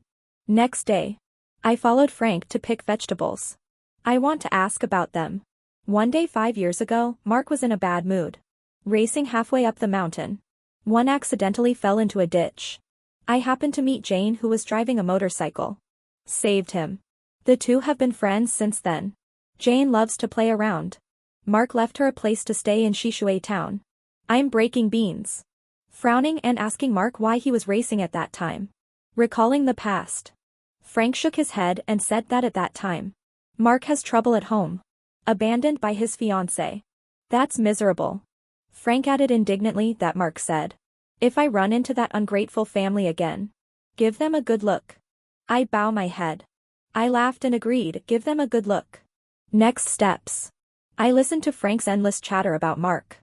[SPEAKER 1] Next day, I followed Frank to pick vegetables. I want to ask about them. One day 5 years ago, Mark was in a bad mood. Racing halfway up the mountain. One accidentally fell into a ditch. I happened to meet Jane, who was driving a motorcycle. Saved him. The two have been friends since then. Jane loves to play around. Mark left her a place to stay in Shishui town. I'm breaking beans. Frowning and asking Mark why he was racing at that time. Recalling the past. Frank shook his head and said that at that time, Mark has trouble at home. Abandoned by his fiance. That's miserable. Frank added indignantly that Mark said, if I run into that ungrateful family again, give them a good look. I bow my head. I laughed and agreed, give them a good look. Next steps. I listened to Frank's endless chatter about Mark.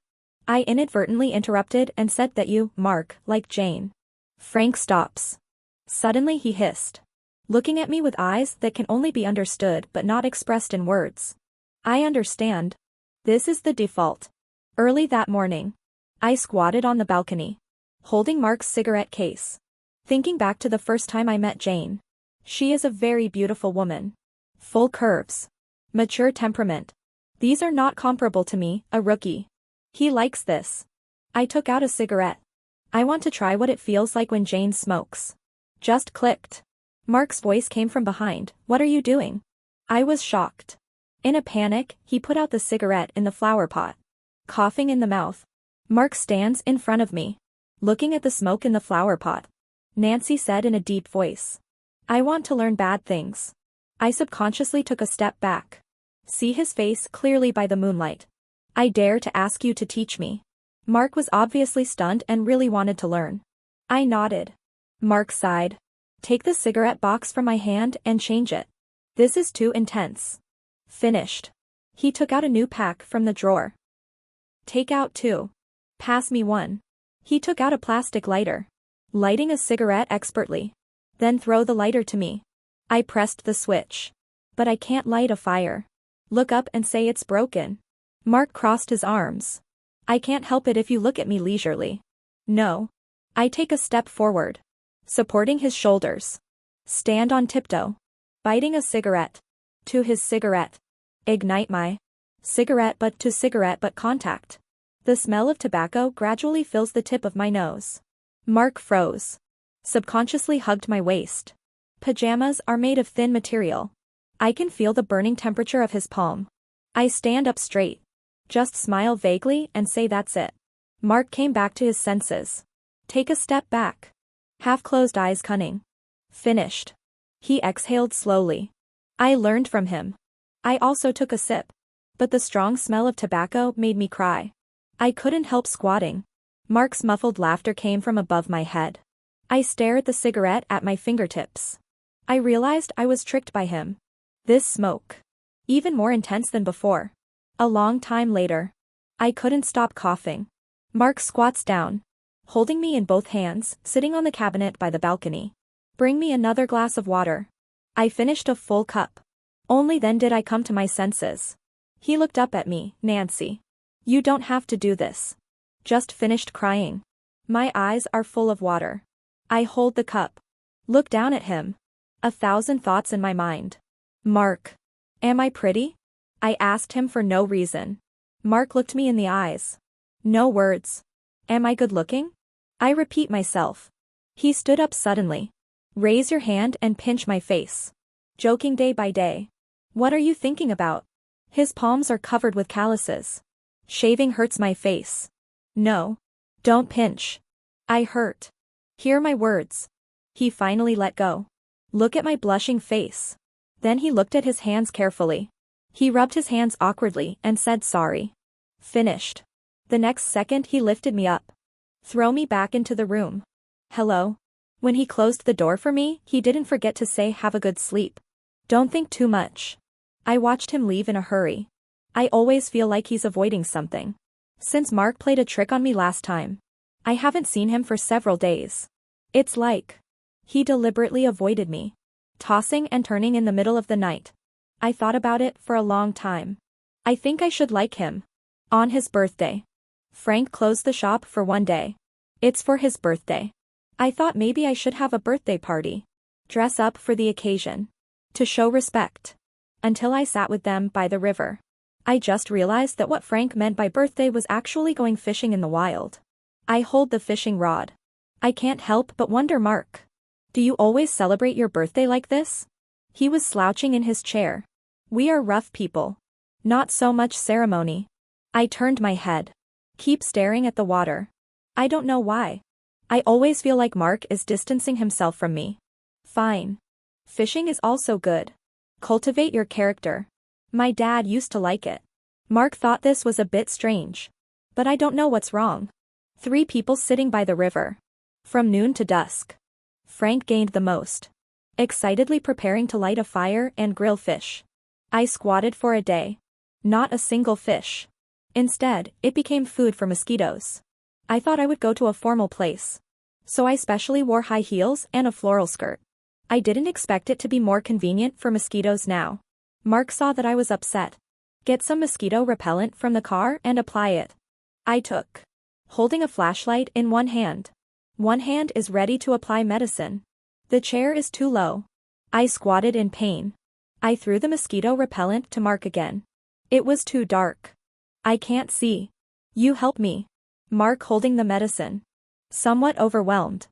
[SPEAKER 1] I inadvertently interrupted and said that you, Mark, like Jane. Frank stops. Suddenly he hissed, looking at me with eyes that can only be understood but not expressed in words. I understand. This is the default. Early that morning, I squatted on the balcony, holding Mark's cigarette case. Thinking back to the first time I met Jane. She is a very beautiful woman. Full curves. Mature temperament. These are not comparable to me, a rookie. He likes this. I took out a cigarette. I want to try what it feels like when Jane smokes. Just clicked. Mark's voice came from behind, what are you doing? I was shocked. In a panic, he put out the cigarette in the flower pot. Coughing in the mouth. Mark stands in front of me, looking at the smoke in the flower pot. Nancy said in a deep voice. I want to learn bad things. I subconsciously took a step back. See his face clearly by the moonlight. I dare to ask you to teach me. Mark was obviously stunned and really wanted to learn. I nodded. Mark sighed. Take the cigarette box from my hand and change it. This is too intense. Finished. He took out a new pack from the drawer. Take out two. Pass me one. He took out a plastic lighter. Lighting a cigarette expertly. Then throw the lighter to me. I pressed the switch. But I can't light a fire. Look up and say it's broken. Mark crossed his arms. I can't help it if you look at me leisurely. No. I take a step forward. Supporting his shoulders. Stand on tiptoe. Biting a cigarette. To his cigarette. Ignite my cigarette but to cigarette but contact. The smell of tobacco gradually fills the tip of my nose. Mark froze. Subconsciously hugged my waist. Pajamas are made of thin material. I can feel the burning temperature of his palm. I stand up straight. Just smile vaguely and say that's it. Mark came back to his senses. Take a step back. Half-closed eyes cunning. Finished. He exhaled slowly. I learned from him. I also took a sip. But the strong smell of tobacco made me cry. I couldn't help squatting. Mark's muffled laughter came from above my head. I stared at the cigarette at my fingertips. I realized I was tricked by him. This smoke. Even more intense than before. A long time later. I couldn't stop coughing. Mark squats down. Holding me in both hands, sitting on the cabinet by the balcony. Bring me another glass of water. I finished a full cup. Only then did I come to my senses. He looked up at me, Nancy. You don't have to do this. Just finished crying. My eyes are full of water. I hold the cup. Look down at him. 1,000 thoughts in my mind. Mark. Am I pretty? I asked him for no reason. Mark looked me in the eyes. No words. Am I good looking? I repeat myself. He stood up suddenly. Raise your hand and pinch my face. Joking day by day. What are you thinking about? His palms are covered with calluses. Shaving hurts my face. No. Don't pinch. I hurt. Hear my words. He finally let go. Look at my blushing face. Then he looked at his hands carefully. He rubbed his hands awkwardly and said sorry. Finished. The next second he lifted me up. Throw me back into the room. Hello. When he closed the door for me, he didn't forget to say have a good sleep. Don't think too much. I watched him leave in a hurry. I always feel like he's avoiding something. Since Mark played a trick on me last time. I haven't seen him for several days. It's like he deliberately avoided me. Tossing and turning in the middle of the night. I thought about it for a long time. I think I should like him. On his birthday. Frank closed the shop for one day. It's for his birthday. I thought maybe I should have a birthday party. Dress up for the occasion. To show respect. Until I sat with them by the river. I just realized that what Frank meant by birthday was actually going fishing in the wild. I hold the fishing rod. I can't help but wonder, Mark. Do you always celebrate your birthday like this? He was slouching in his chair. We are rough people. Not so much ceremony. I turned my head. Keep staring at the water. I don't know why. I always feel like Mark is distancing himself from me. Fine. Fishing is also good. Cultivate your character. My dad used to like it. Mark thought this was a bit strange. But I don't know what's wrong. 3 people sitting by the river. From noon to dusk. Frank gained the most. Excitedly preparing to light a fire and grill fish. I squatted for a day. Not a single fish. Instead, it became food for mosquitoes. I thought I would go to a formal place. So I specially wore high heels and a floral skirt. I didn't expect it to be more convenient for mosquitoes now. Mark saw that I was upset. Get some mosquito repellent from the car and apply it. I took. Holding a flashlight in one hand. One hand is ready to apply medicine. The chair is too low. I squatted in pain. I threw the mosquito repellent to Mark again. It was too dark. I can't see. You help me. Mark holding the medicine. Somewhat overwhelmed.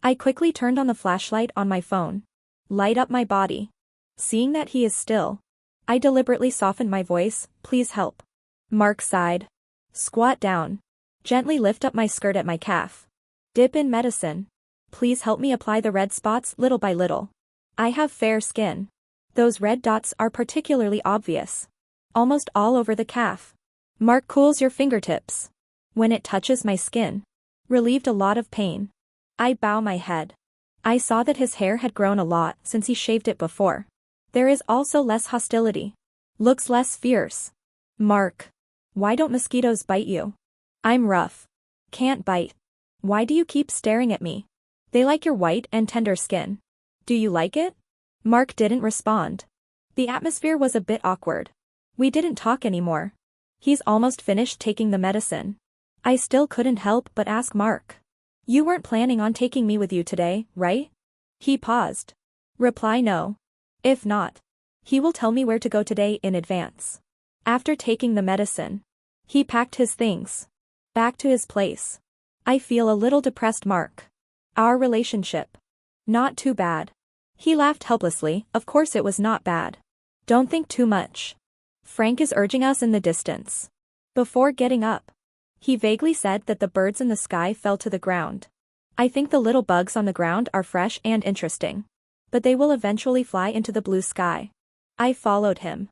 [SPEAKER 1] I quickly turned on the flashlight on my phone. Light up my body. Seeing that he is still. I deliberately softened my voice, please help. Mark sighed. Squat down. Gently lift up my skirt at my calf. Dip in medicine. Please help me apply the red spots little by little. I have fair skin. Those red dots are particularly obvious. Almost all over the calf. Mark cools your fingertips. When it touches my skin. Relieved a lot of pain. I bow my head. I saw that his hair had grown a lot since he shaved it before. There is also less hostility. Looks less fierce. Mark. Why don't mosquitoes bite you? I'm rough. Can't bite. Why do you keep staring at me? They like your white and tender skin. Do you like it? Mark didn't respond. The atmosphere was a bit awkward. We didn't talk anymore. He's almost finished taking the medicine. I still couldn't help but ask Mark. You weren't planning on taking me with you today, right? He paused. Reply no. If not, he will tell me where to go today in advance. After taking the medicine, he packed his things. Back to his place. I feel a little depressed, Mark. Our relationship. Not too bad. He laughed helplessly, of course it was not bad. Don't think too much. Frank is urging us in the distance. Before getting up. He vaguely said that the birds in the sky fell to the ground. I think the little bugs on the ground are fresh and interesting. But they will eventually fly into the blue sky. I followed him.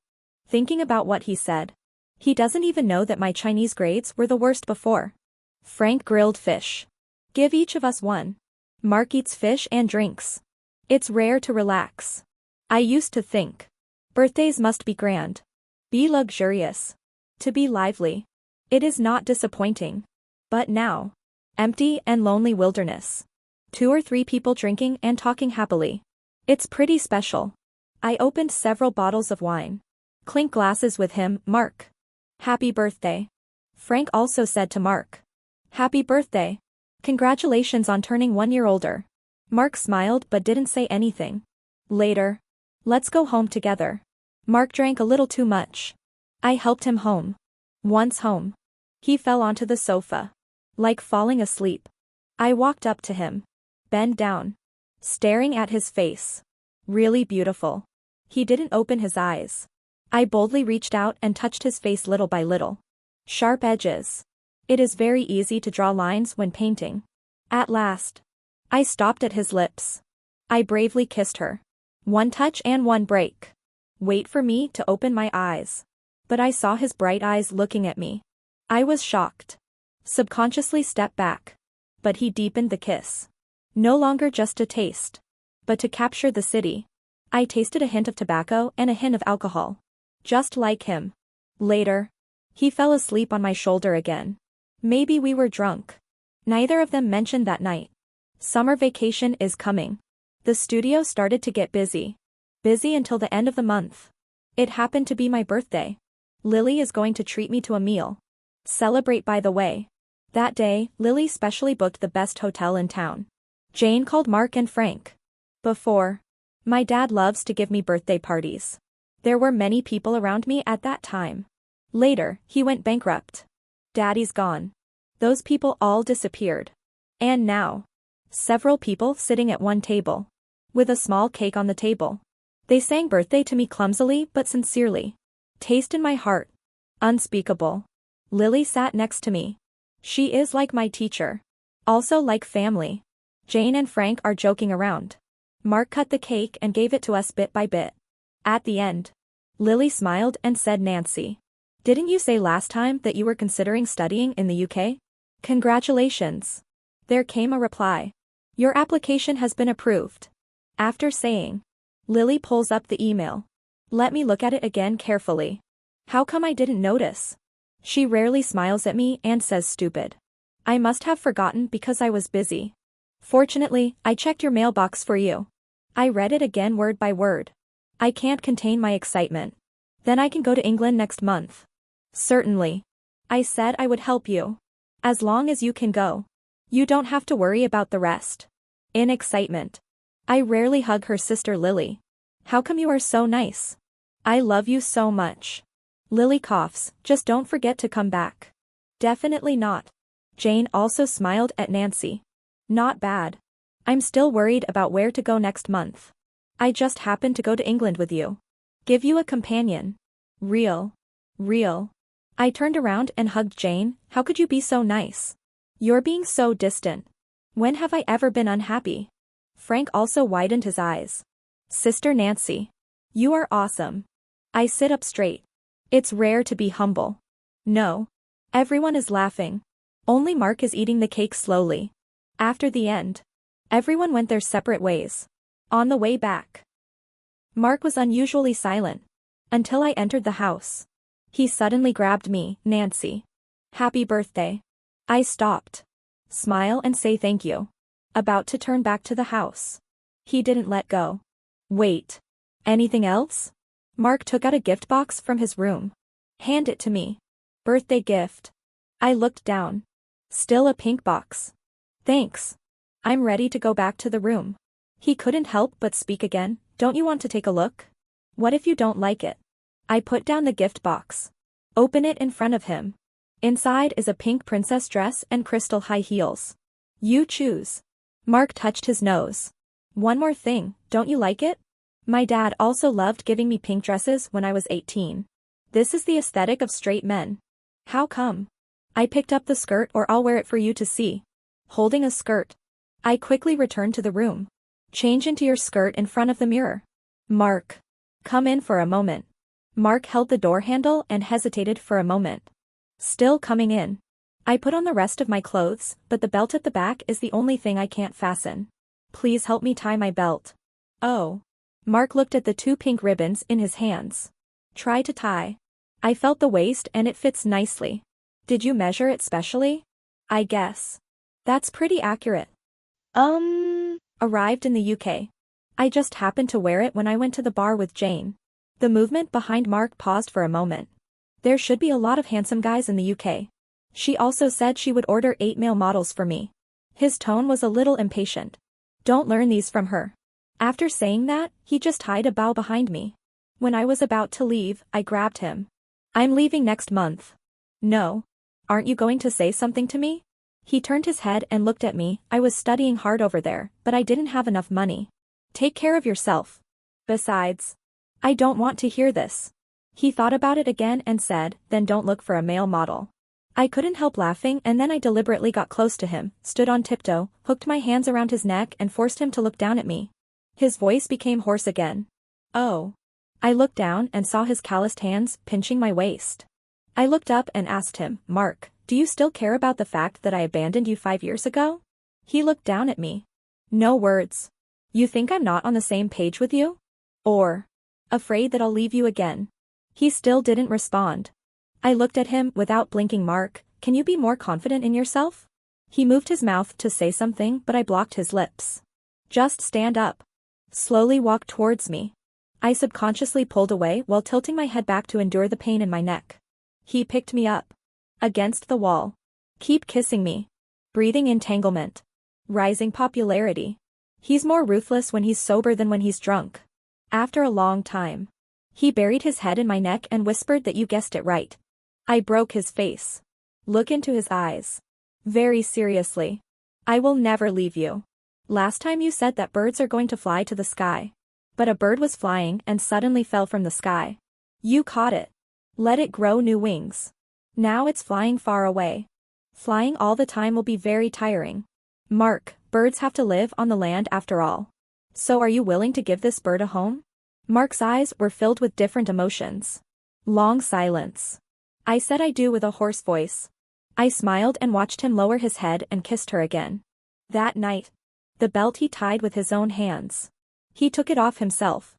[SPEAKER 1] Thinking about what he said. He doesn't even know that my Chinese grades were the worst before. Frank grilled fish. Give each of us one. Mark eats fish and drinks. It's rare to relax. I used to think. Birthdays must be grand. Be luxurious. To be lively. It is not disappointing. But now. Empty and lonely wilderness. 2 or 3 people drinking and talking happily. It's pretty special. I opened several bottles of wine. Clink glasses with him, Mark. Happy birthday. Frank also said to Mark. Happy birthday. Congratulations on turning 1 year older. Mark smiled but didn't say anything. Later. Let's go home together. Mark drank a little too much. I helped him home. Once home. He fell onto the sofa. Like falling asleep. I walked up to him. Bend down. Staring at his face. Really beautiful. He didn't open his eyes. I boldly reached out and touched his face little by little. Sharp edges. It is very easy to draw lines when painting. At last. I stopped at his lips. I bravely kissed her. 1 touch and 1 break. Wait for me to open my eyes. But I saw his bright eyes looking at me. I was shocked. Subconsciously stepped back. But he deepened the kiss. No longer just a taste. But to capture the city. I tasted a hint of tobacco and a hint of alcohol. Just like him. Later. He fell asleep on my shoulder again. Maybe we were drunk. Neither of them mentioned that night. Summer vacation is coming. The studio started to get busy. Busy until the end of the month. It happened to be my birthday. Lily is going to treat me to a meal. Celebrate, by the way. That day, Lily specially booked the best hotel in town. Jane called Mark and Frank. Before. My dad loves to give me birthday parties. There were many people around me at that time. Later, he went bankrupt. Daddy's gone. Those people all disappeared. And now. Several people sitting at one table. With a small cake on the table. They sang birthday to me clumsily but sincerely. Taste in my heart. Unspeakable. Lily sat next to me. She is like my teacher. Also like family. Jane and Frank are joking around. Mark cut the cake and gave it to us bit by bit. At the end. Lily smiled and said, Nancy. Didn't you say last time that you were considering studying in the UK? Congratulations. There came a reply. Your application has been approved. After saying. Lily pulls up the email. Let me look at it again carefully. How come I didn't notice? She rarely smiles at me and says stupid. I must have forgotten because I was busy. Fortunately, I checked your mailbox for you. I read it again word by word. I can't contain my excitement. Then I can go to England next month. Certainly. I said I would help you. As long as you can go. You don't have to worry about the rest. In excitement. I rarely hug her sister Lily. How come you are so nice? I love you so much. Lily coughs, just don't forget to come back. Definitely not. Jane also smiled at Nancy. Not bad. I'm still worried about where to go next month. I just happened to go to England with you. Give you a companion. Real. I turned around and hugged Jane. How could you be so nice? You're being so distant. When have I ever been unhappy? Frank also widened his eyes. Sister Nancy. You are awesome. I sit up straight. It's rare to be humble. No. Everyone is laughing. Only Mark is eating the cake slowly. After the end. Everyone went their separate ways. On the way back. Mark was unusually silent. Until I entered the house. He suddenly grabbed me, Nancy. Happy birthday. I stopped. Smile and say thank you. About to turn back to the house. He didn't let go. Wait. Anything else? Mark took out a gift box from his room. Hand it to me. Birthday gift. I looked down. Still a pink box. Thanks. I'm ready to go back to the room. He couldn't help but speak again. Don't you want to take a look? What if you don't like it? I put down the gift box. Open it in front of him. Inside is a pink princess dress and crystal high heels. You choose. Mark touched his nose. One more thing, don't you like it? My dad also loved giving me pink dresses when I was 18. This is the aesthetic of straight men. How come? I picked up the skirt or I'll wear it for you to see. Holding a skirt. I quickly returned to the room. Change into your skirt in front of the mirror. Mark. Come in for a moment. Mark held the door handle and hesitated for a moment. Still coming in. I put on the rest of my clothes, but the belt at the back is the only thing I can't fasten. Please help me tie my belt. Oh. Mark looked at the two pink ribbons in his hands. Try to tie. I felt the waist and it fits nicely. Did you measure it specially? I guess. That's pretty accurate. Arrived in the UK. I just happened to wear it when I went to the bar with Jane. The movement behind Mark paused for a moment. There should be a lot of handsome guys in the UK. She also said she would order 8 male models for me. His tone was a little impatient. Don't learn these from her. After saying that, he just tied a bow behind me. When I was about to leave, I grabbed him. I'm leaving next month. No. Aren't you going to say something to me? He turned his head and looked at me. I was studying hard over there, but I didn't have enough money. Take care of yourself. Besides. I don't want to hear this. He thought about it again and said, then don't look for a male model. I couldn't help laughing and then I deliberately got close to him, stood on tiptoe, hooked my hands around his neck and forced him to look down at me. His voice became hoarse again. Oh. I looked down and saw his calloused hands pinching my waist. I looked up and asked him, Mark, do you still care about the fact that I abandoned you 5 years ago? He looked down at me. No words. You think I'm not on the same page with you? Or afraid that I'll leave you again? He still didn't respond. I looked at him without blinking. Mark, can you be more confident in yourself? He moved his mouth to say something but I blocked his lips. Just stand up. Slowly walk towards me. I subconsciously pulled away while tilting my head back to endure the pain in my neck. He picked me up. Against the wall. Keep kissing me. Breathing entanglement. Rising popularity. He's more ruthless when he's sober than when he's drunk. After a long time. He buried his head in my neck and whispered that you guessed it right. I broke his face. Look into his eyes. Very seriously. I will never leave you. Last time you said that birds are going to fly to the sky. But a bird was flying and suddenly fell from the sky. You caught it. Let it grow new wings. Now it's flying far away. Flying all the time will be very tiring. Mark, birds have to live on the land after all. So are you willing to give this bird a home? Mark's eyes were filled with different emotions. Long silence. I said I do with a hoarse voice. I smiled and watched him lower his head and kissed her again. That night. The belt he tied with his own hands. He took it off himself.